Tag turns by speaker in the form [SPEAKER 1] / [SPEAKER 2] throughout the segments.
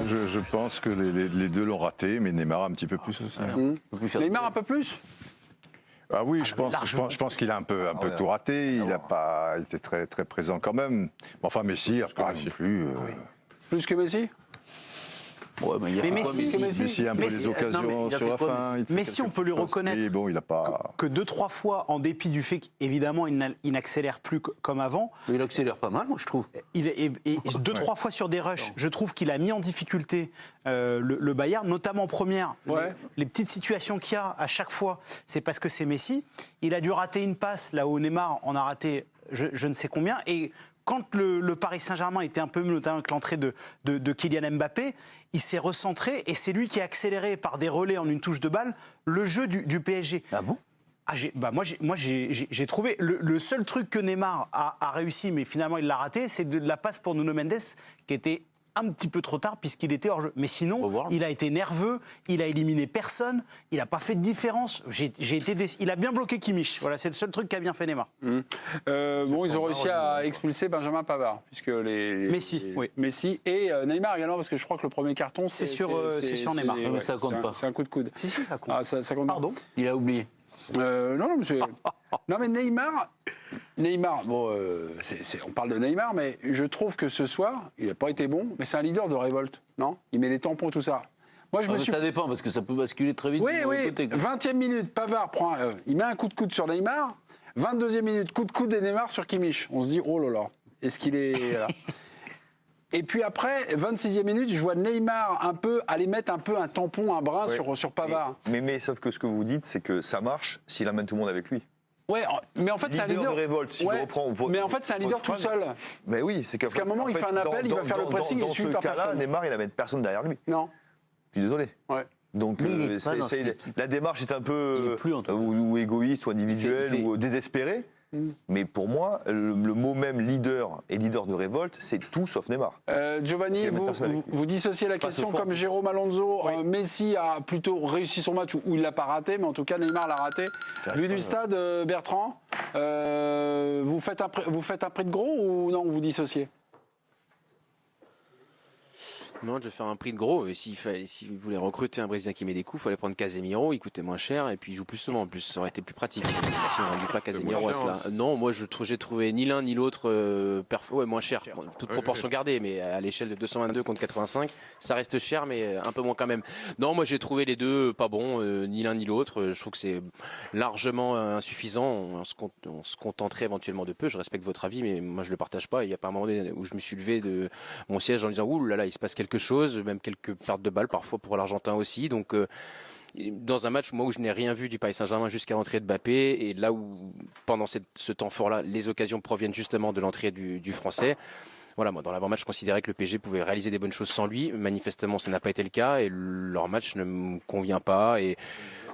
[SPEAKER 1] Je pense que les deux l'ont raté, mais Neymar un petit peu plus aussi.
[SPEAKER 2] Neymar un peu plus.
[SPEAKER 1] Ah oui, je pense qu'il a un peu tout raté. Il n'a pas été très, très présent quand même. Enfin, Messi, pas non plus.
[SPEAKER 2] Plus que Messi.
[SPEAKER 3] Ouais, mais
[SPEAKER 1] Messi a un peu les occasions sur la fin.
[SPEAKER 3] Messi, on peut lui reconnaître
[SPEAKER 1] oui, bon, il a pas...
[SPEAKER 3] que 2-3 fois, en dépit du fait qu'évidemment il n'accélère plus comme avant.
[SPEAKER 4] Mais il accélère pas mal, moi je trouve.
[SPEAKER 3] Et 2-3 fois sur des rushs, je trouve qu'il a mis en difficulté le Bayern, notamment en première. Les petites situations qu'il y a à chaque fois, c'est parce que c'est Messi. Il a dû rater une passe là où Neymar en a raté je ne sais combien. Et quand le Paris Saint-Germain était un peu mieux, notamment avec l'entrée de Kylian Mbappé, il s'est recentré et c'est lui qui a accéléré par des relais en une touche de balle le jeu du PSG.
[SPEAKER 4] Ah bon?
[SPEAKER 3] Moi, j'ai trouvé le seul truc que Neymar a réussi, mais finalement il l'a raté, c'est de la passe pour Nuno Mendes qui était un petit peu trop tard puisqu'il était hors jeu. Mais sinon, il a été nerveux, il a éliminé personne, il n'a pas fait de différence. Il a bien bloqué Kimmich. Voilà, c'est le seul truc qu'a bien fait Neymar.
[SPEAKER 2] Bon, ils ont réussi à expulser Benjamin Pavard, puisque Messi et Neymar également, parce que je crois que le premier carton,
[SPEAKER 3] c'est sur Neymar.
[SPEAKER 4] Mais ça compte pas.
[SPEAKER 2] C'est un coup de coude.
[SPEAKER 3] Si, ça compte.
[SPEAKER 2] Ah, ça compte.
[SPEAKER 3] Pardon.
[SPEAKER 4] Il a oublié.
[SPEAKER 2] Non, mais Neymar, bon, on parle de Neymar, mais je trouve que ce soir, il n'a pas été bon, mais c'est un leader de révolte, non? Il met des tampons, tout ça. Moi,
[SPEAKER 4] Ça dépend, parce que ça peut basculer très vite.
[SPEAKER 2] Oui, 20e minute, Pavard il met un coup de coude sur Neymar, 22e minute, coup de coude et Neymar sur Kimmich. On se dit, oh là là, est-ce qu'il est... Et puis après, 26e minute, je vois Neymar aller mettre un peu un tampon, un brin sur Pavard.
[SPEAKER 5] Mais sauf que ce que vous dites, c'est que ça marche s'il amène tout le monde avec lui.
[SPEAKER 2] Ouais, mais en fait, c'est un leader
[SPEAKER 5] de révolte. Si je reprends
[SPEAKER 2] mais en fait, c'est un leader tout seul.
[SPEAKER 5] Mais oui,
[SPEAKER 2] parce qu'à un moment, il fait un appel, il va faire le pressing et suivi par personne.
[SPEAKER 5] Dans ce cas-là, Neymar, il amène personne derrière lui.
[SPEAKER 2] Non.
[SPEAKER 5] Je suis désolé.
[SPEAKER 2] Ouais.
[SPEAKER 5] Donc la démarche est un peu ou égoïste, ou individuelle, ou désespérée. Mais pour moi, le mot même leader et leader de révolte, c'est tout sauf Neymar.
[SPEAKER 2] Giovanni, vous dissociez la question comme Jérôme Alonso. Messi a plutôt réussi son match où il ne l'a pas raté, mais en tout cas Neymar l'a raté. Vu du stade, Bertrand, vous faites un prix de gros ou non, vous dissociez?
[SPEAKER 6] Non, je vais faire un prix de gros. Si vous voulez recruter un Brésilien qui met des coups, il fallait prendre Casemiro. Il coûtait moins cher et puis il joue plus souvent en plus. Ça aurait été plus pratique. Si on ne dit pas Casemiro à cela. Non, moi j'ai trouvé ni l'un ni l'autre moins cher. Toute proportion gardée, mais à l'échelle de 222 contre 85, ça reste cher, mais un peu moins quand même. Non, moi j'ai trouvé les deux pas bons, ni l'un ni l'autre. Je trouve que c'est largement insuffisant. On se contenterait éventuellement de peu. Je respecte votre avis, mais moi je le partage pas. Il n'y a pas un moment donné où je me suis levé de mon siège en disant ouh là là, il se passe quelque chose, même quelques pertes de balles parfois pour l'Argentin aussi. Donc dans un match où je n'ai rien vu du Paris Saint-Germain jusqu'à l'entrée de Mbappé, et là où pendant ce temps fort-là, les occasions proviennent justement de l'entrée du Français. Voilà, moi dans l'avant-match, je considérais que le PSG pouvait réaliser des bonnes choses sans lui. Manifestement, ça n'a pas été le cas et leur match ne me convient pas. Et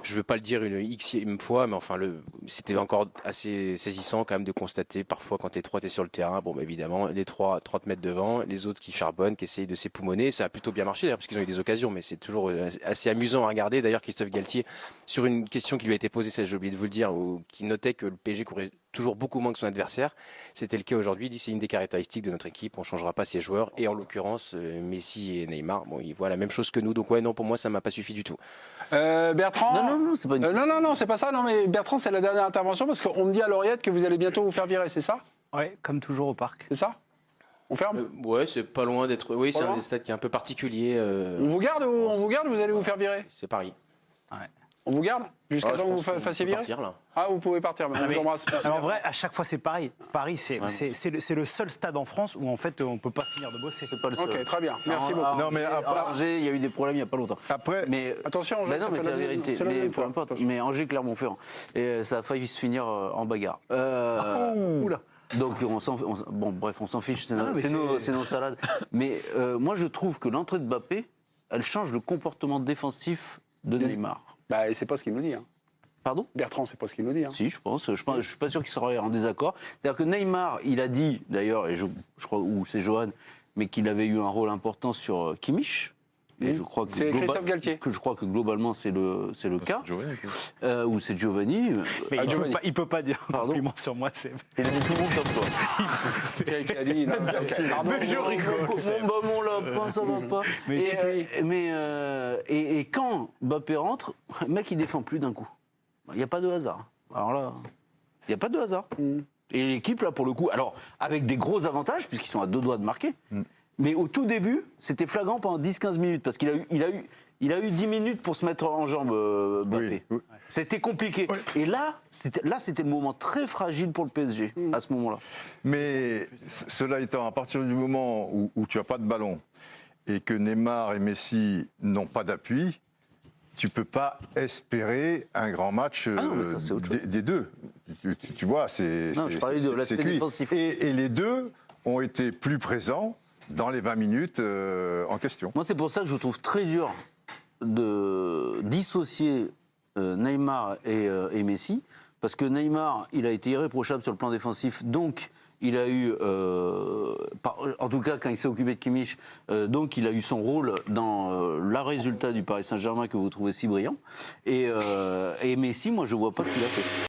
[SPEAKER 6] je ne veux pas le dire une xème fois, mais enfin, c'était encore assez saisissant quand même de constater parfois quand t'es sur le terrain. Bon, bah, évidemment, les 3 te mettent devant, les autres qui charbonnent, qui essayent de s'époumoner. Ça a plutôt bien marché d'ailleurs, parce qu'ils ont eu des occasions, mais c'est toujours assez amusant à regarder. D'ailleurs, Christophe Galtier, sur une question qui lui a été posée, ça j'ai oublié de vous le dire, qui notait que le PSG courait toujours beaucoup moins que son adversaire. C'était le cas aujourd'hui. Il dit c'est une des caractéristiques de notre équipe. On ne changera pas ses joueurs. Et en l'occurrence, Messi et Neymar, bon, ils voient la même chose que nous. Donc ouais, non, pour moi, ça m'a pas suffi du tout.
[SPEAKER 2] Bertrand.
[SPEAKER 4] Non, c'est pas une...
[SPEAKER 2] non, c'est pas ça. Non, mais Bertrand, c'est la dernière intervention parce qu'on me dit à l'oreillette que vous allez bientôt vous faire virer, c'est ça?
[SPEAKER 3] Ouais, comme toujours au parc.
[SPEAKER 2] C'est ça? On ferme?
[SPEAKER 6] Ouais, c'est pas loin d'être. Oui, c'est un stade qui est un peu particulier.
[SPEAKER 2] On vous garde ou vous allez vous faire virer?
[SPEAKER 6] C'est Paris.
[SPEAKER 3] Ouais.
[SPEAKER 2] On vous garde jusqu'à temps que vous fassiez virer? Ah, vous pouvez partir.
[SPEAKER 3] En vrai, à chaque fois, c'est pareil. Paris, c'est le seul stade en France où en fait, on peut pas finir de bosser.
[SPEAKER 4] C'est pas le seul.
[SPEAKER 2] Ok, très bien. Merci beaucoup.
[SPEAKER 1] Non, mais
[SPEAKER 4] à Angers, il y a eu des problèmes il n'y a pas longtemps.
[SPEAKER 1] Après,
[SPEAKER 4] mais
[SPEAKER 2] attention, Angers,
[SPEAKER 4] non, mais c'est la vérité. Mais peu importe. Mais Angers, Clermont-Ferrand, et ça a failli se finir en bagarre.
[SPEAKER 3] Oula.
[SPEAKER 4] Donc on s'en fiche. C'est nos salades. Mais moi, je trouve que l'entrée de Mbappé, elle change le comportement défensif de Neymar.
[SPEAKER 2] Bah, c'est pas ce qu'il nous dit. Hein.
[SPEAKER 4] Pardon?
[SPEAKER 2] Bertrand, c'est pas ce qu'il nous dit. Hein.
[SPEAKER 4] Si, je pense. Je suis pas sûr qu'il sera en désaccord. C'est-à-dire que Neymar, il a dit, d'ailleurs, et je crois, ou c'est Johan, mais qu'il avait eu un rôle important sur Kimmich. Et je crois que
[SPEAKER 2] c'est Christophe Galtier.
[SPEAKER 4] Que je crois que globalement c'est le cas. Ou c'est Giovanni.
[SPEAKER 3] Mais il peut pas dire un compliment sur moi.
[SPEAKER 5] Il a mis tout le monde sauf toi.
[SPEAKER 2] C'est qui a dit, non,
[SPEAKER 3] Mais je rigole.
[SPEAKER 4] Mon lapin, ça va pas. Et quand Mbappé rentre, le mec il défend plus d'un coup. Il n'y a pas de hasard. Alors là, il n'y a pas de hasard. Et l'équipe, là, pour le coup, alors, avec des gros avantages, puisqu'ils sont à 2 doigts de marquer, mais au tout début, c'était flagrant pendant 10-15 minutes, parce qu'il a eu 10 minutes pour se mettre en jambe, Mbappé. Oui. C'était compliqué. Oui. Et là, c'était le moment très fragile pour le PSG, à ce moment-là.
[SPEAKER 1] Mais cela étant, à partir du moment où tu n'as pas de ballon, et que Neymar et Messi n'ont pas d'appui, tu ne peux pas espérer un grand match des deux. Tu vois, c'est...
[SPEAKER 4] Non, je parlais de l'aspect défensif.
[SPEAKER 1] Et les deux ont été plus présents dans les 20 minutes en question.
[SPEAKER 4] Moi, c'est pour ça que je trouve très dur de dissocier Neymar et Messi, parce que Neymar, il a été irréprochable sur le plan défensif, donc il a eu, en tout cas quand il s'est occupé de Kimmich, donc il a eu son rôle dans le résultat du Paris Saint-Germain que vous trouvez si brillant. Et Messi, moi je vois pas ce qu'il a fait.